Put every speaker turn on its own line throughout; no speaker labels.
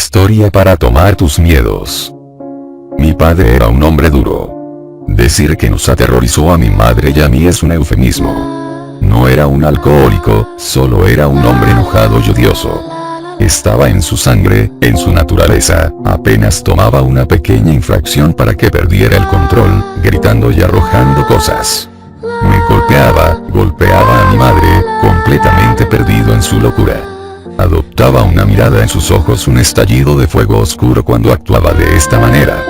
historia para tomar tus miedos. Mi padre era un hombre duro. Decir que nos aterrorizó a mi madre y a mí es un eufemismo. No era un alcohólico, solo era un hombre enojado y odioso. Estaba en su sangre, en su naturaleza, apenas tomaba una pequeña infracción para que perdiera el control, gritando y arrojando cosas. Me golpeaba a mi madre, completamente perdido en su locura. Adoptaba una mirada en sus ojos, un estallido de fuego oscuro cuando actuaba de esta manera.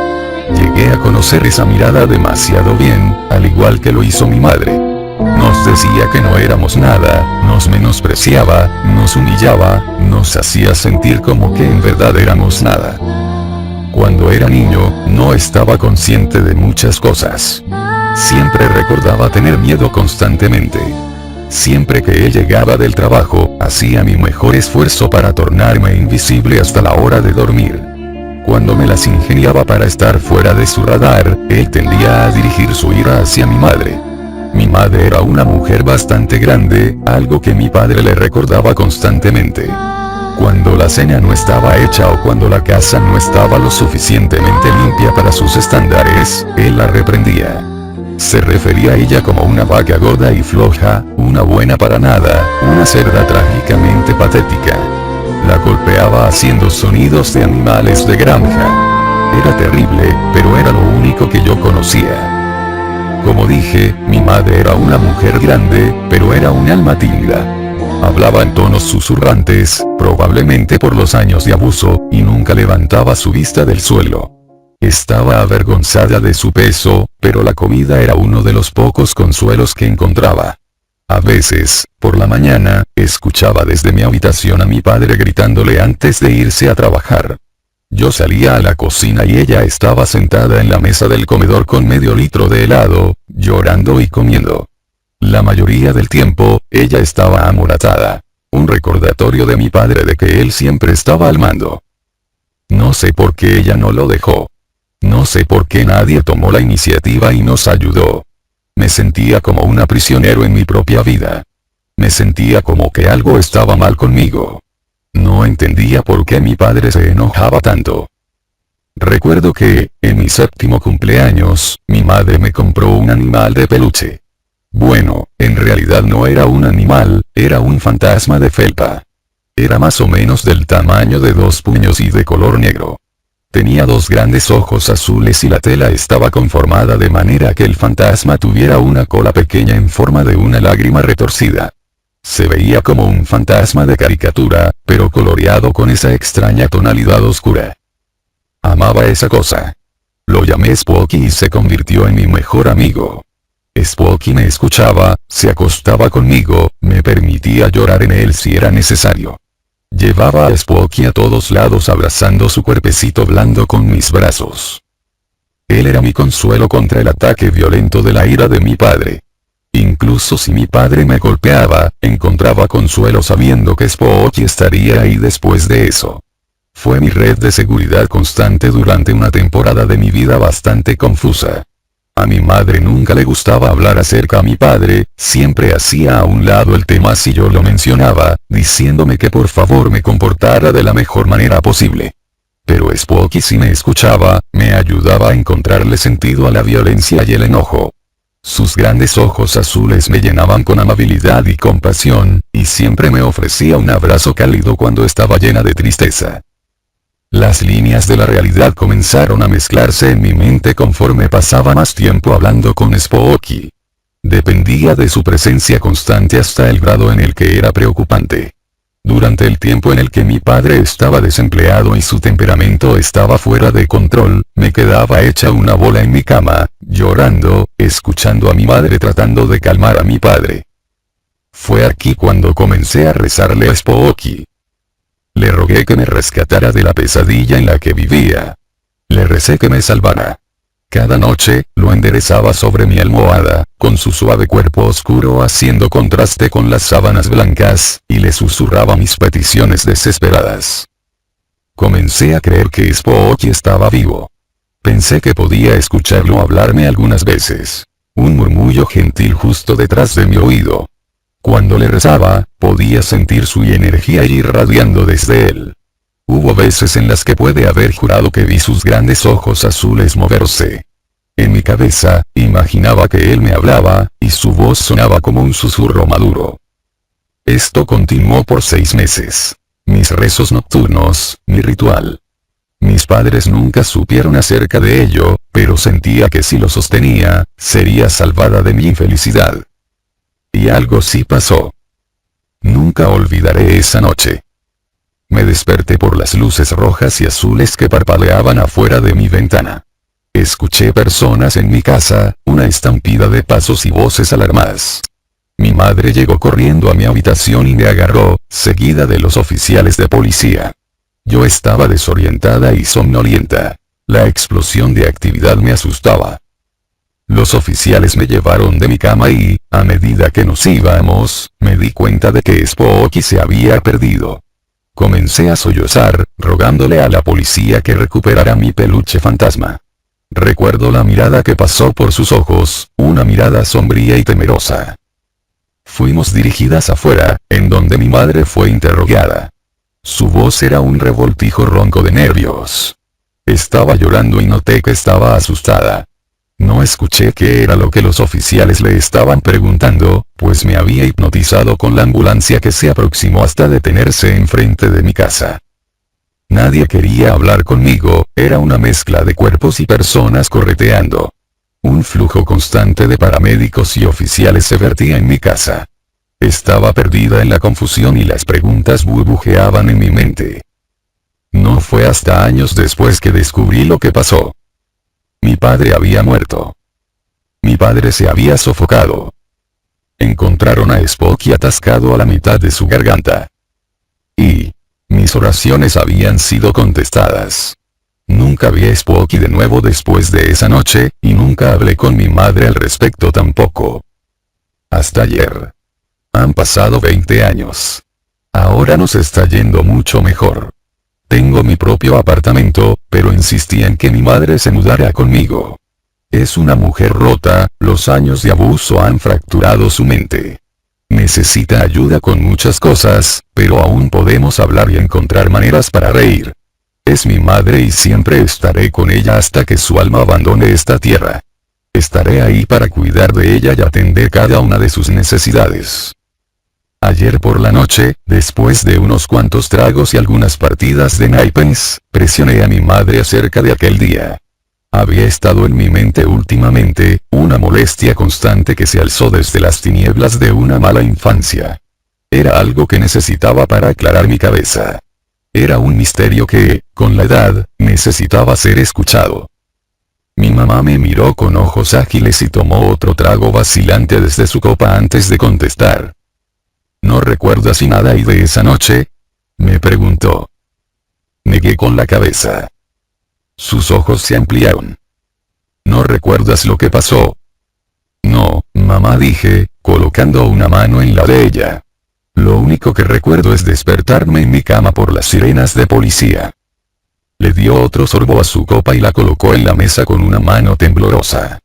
Llegué a conocer esa mirada demasiado bien, al igual que lo hizo mi madre. Nos decía que no éramos nada, nos menospreciaba, nos humillaba, nos hacía sentir como que en verdad éramos nada. Cuando era niño, no estaba consciente de muchas cosas. Siempre recordaba tener miedo constantemente. Siempre que él llegaba del trabajo, hacía mi mejor esfuerzo para tornarme invisible hasta la hora de dormir. Cuando me las ingeniaba para estar fuera de su radar, él tendía a dirigir su ira hacia mi madre. Mi madre era una mujer bastante grande, algo que mi padre le recordaba constantemente. Cuando la cena no estaba hecha o cuando la casa no estaba lo suficientemente limpia para sus estándares, él la reprendía. Se refería a ella como una vaca gorda y floja, una buena para nada, una cerda trágicamente patética. La golpeaba haciendo sonidos de animales de granja. Era terrible, pero era lo único que yo conocía. Como dije, mi madre era una mujer grande, pero era un alma tímida. Hablaba en tonos susurrantes, probablemente por los años de abuso, y nunca levantaba su vista del suelo. Estaba avergonzada de su peso, pero la comida era uno de los pocos consuelos que encontraba. A veces, por la mañana, escuchaba desde mi habitación a mi padre gritándole antes de irse a trabajar. Yo salía a la cocina y ella estaba sentada en la mesa del comedor con medio litro de helado, llorando y comiendo. La mayoría del tiempo, ella estaba amoratada. Un recordatorio de mi padre de que él siempre estaba al mando. No sé por qué ella no lo dejó. No sé por qué nadie tomó la iniciativa y nos ayudó. Me sentía como un prisionero en mi propia vida. Me sentía como que algo estaba mal conmigo. No entendía por qué mi padre se enojaba tanto. Recuerdo que, en mi 7º cumpleaños, mi madre me compró un animal de peluche. Bueno, en realidad no era un animal, era un fantasma de felpa. Era más o menos del tamaño de 2 puños y de color negro. Tenía 2 grandes ojos azules y la tela estaba conformada de manera que el fantasma tuviera una cola pequeña en forma de una lágrima retorcida. Se veía como un fantasma de caricatura, pero coloreado con esa extraña tonalidad oscura. Amaba esa cosa. Lo llamé Spooky y se convirtió en mi mejor amigo. Spooky me escuchaba, se acostaba conmigo, me permitía llorar en él si era necesario. Llevaba a Spooky a todos lados abrazando su cuerpecito blando con mis brazos. Él era mi consuelo contra el ataque violento de la ira de mi padre. Incluso si mi padre me golpeaba, encontraba consuelo sabiendo que Spooky estaría ahí después de eso. Fue mi red de seguridad constante durante una temporada de mi vida bastante confusa. A mi madre nunca le gustaba hablar acerca a mi padre, siempre hacía a un lado el tema si yo lo mencionaba, diciéndome que por favor me comportara de la mejor manera posible. Pero Spooky sí me escuchaba, me ayudaba a encontrarle sentido a la violencia y el enojo. Sus grandes ojos azules me llenaban con amabilidad y compasión, y siempre me ofrecía un abrazo cálido cuando estaba llena de tristeza. Las líneas de la realidad comenzaron a mezclarse en mi mente conforme pasaba más tiempo hablando con Spooky. Dependía de su presencia constante hasta el grado en el que era preocupante. Durante el tiempo en el que mi padre estaba desempleado y su temperamento estaba fuera de control, me quedaba hecha una bola en mi cama, llorando, escuchando a mi madre tratando de calmar a mi padre. Fue aquí cuando comencé a rezarle a Spooky. Le rogué que me rescatara de la pesadilla en la que vivía. Le recé que me salvara. Cada noche, lo enderezaba sobre mi almohada, con su suave cuerpo oscuro haciendo contraste con las sábanas blancas, y le susurraba mis peticiones desesperadas. Comencé a creer que Spooky estaba vivo. Pensé que podía escucharlo hablarme algunas veces. Un murmullo gentil justo detrás de mi oído. Cuando le rezaba, podía sentir su energía irradiando desde él. Hubo veces en las que puede haber jurado que vi sus grandes ojos azules moverse. En mi cabeza, imaginaba que él me hablaba, y su voz sonaba como un susurro maduro. Esto continuó por 6 meses. Mis rezos nocturnos, mi ritual. Mis padres nunca supieron acerca de ello, pero sentía que si lo sostenía, sería salvada de mi infelicidad. Y algo sí pasó. Nunca olvidaré esa noche. Me desperté por las luces rojas y azules que parpadeaban afuera de mi ventana. Escuché personas en mi casa, una estampida de pasos y voces alarmadas. Mi madre llegó corriendo a mi habitación y me agarró, seguida de los oficiales de policía. Yo estaba desorientada y somnolienta. La explosión de actividad me asustaba. Los oficiales me llevaron de mi cama y, a medida que nos íbamos, me di cuenta de que Spooky se había perdido. Comencé a sollozar, rogándole a la policía que recuperara mi peluche fantasma. Recuerdo la mirada que pasó por sus ojos, una mirada sombría y temerosa. Fuimos dirigidas afuera, en donde mi madre fue interrogada. Su voz era un revoltijo ronco de nervios. Estaba llorando y noté que estaba asustada. No escuché qué era lo que los oficiales le estaban preguntando, pues me había hipnotizado con la ambulancia que se aproximó hasta detenerse enfrente de mi casa. Nadie quería hablar conmigo, era una mezcla de cuerpos y personas correteando. Un flujo constante de paramédicos y oficiales se vertía en mi casa. Estaba perdida en la confusión y las preguntas burbujeaban en mi mente. No fue hasta años después que descubrí lo que pasó. Mi padre había muerto. Mi padre se había sofocado. Encontraron a Spooky atascado a la mitad de su garganta. Y mis oraciones habían sido contestadas. Nunca vi a Spooky de nuevo después de esa noche, y nunca hablé con mi madre al respecto tampoco. Hasta ayer. Han pasado 20 años. Ahora nos está yendo mucho mejor. Tengo mi propio apartamento, pero insistí en que mi madre se mudara conmigo. Es una mujer rota, los años de abuso han fracturado su mente. Necesita ayuda con muchas cosas, pero aún podemos hablar y encontrar maneras para reír. Es mi madre y siempre estaré con ella hasta que su alma abandone esta tierra. Estaré ahí para cuidar de ella y atender cada una de sus necesidades. Ayer por la noche, después de unos cuantos tragos y algunas partidas de naipes, presioné a mi madre acerca de aquel día. Había estado en mi mente últimamente, una molestia constante que se alzó desde las tinieblas de una mala infancia. Era algo que necesitaba para aclarar mi cabeza. Era un misterio que, con la edad, necesitaba ser escuchado. Mi mamá me miró con ojos ágiles y tomó otro trago vacilante desde su copa antes de contestar. ¿No recuerdas nada de esa noche?, me preguntó. Negué con la cabeza. Sus ojos se ampliaron. ¿No recuerdas lo que pasó? No, mamá, dije, colocando una mano en la de ella. Lo único que recuerdo es despertarme en mi cama por las sirenas de policía. Le dio otro sorbo a su copa y la colocó en la mesa con una mano temblorosa.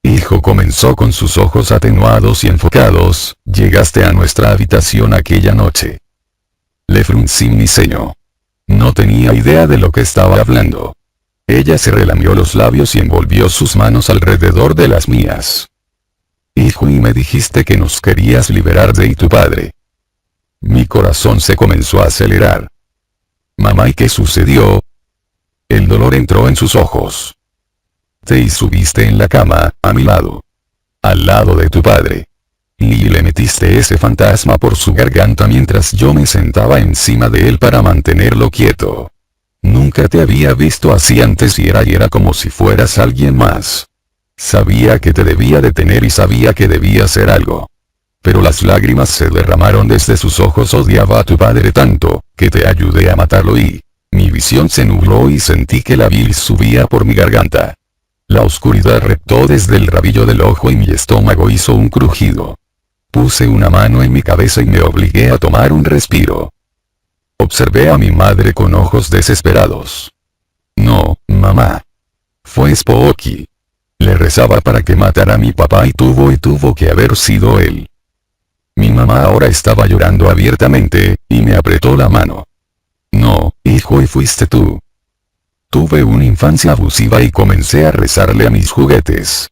Hijo, comenzó con sus ojos atenuados y enfocados, llegaste a nuestra habitación aquella noche. Le fruncí mi ceño. No tenía idea de lo que estaba hablando. Ella se relamió los labios y envolvió sus manos alrededor de las mías. Hijo, y me dijiste que nos querías liberar de tu padre. Mi corazón se comenzó a acelerar. Mamá, ¿y qué sucedió? El dolor entró en sus ojos. Te subiste en la cama, a mi lado. Al lado de tu padre. Y le metiste ese fantasma por su garganta mientras yo me sentaba encima de él para mantenerlo quieto. Nunca te había visto así antes y era como si fueras alguien más. Sabía que te debía detener y sabía que debía hacer algo. Pero las lágrimas se derramaron desde sus ojos. Odiaba a tu padre tanto, que te ayudé a matarlo y mi visión se nubló y sentí que la bilis subía por mi garganta. La oscuridad reptó desde el rabillo del ojo y mi estómago hizo un crujido. Puse una mano en mi cabeza y me obligué a tomar un respiro. Observé a mi madre con ojos desesperados. No, mamá. Fue Spooky. Le rezaba para que matara a mi papá y tuvo que haber sido él. Mi mamá ahora estaba llorando abiertamente, y me apretó la mano. No, hijo, y fuiste tú. Tuve una infancia abusiva y comencé a rezarle a mis juguetes.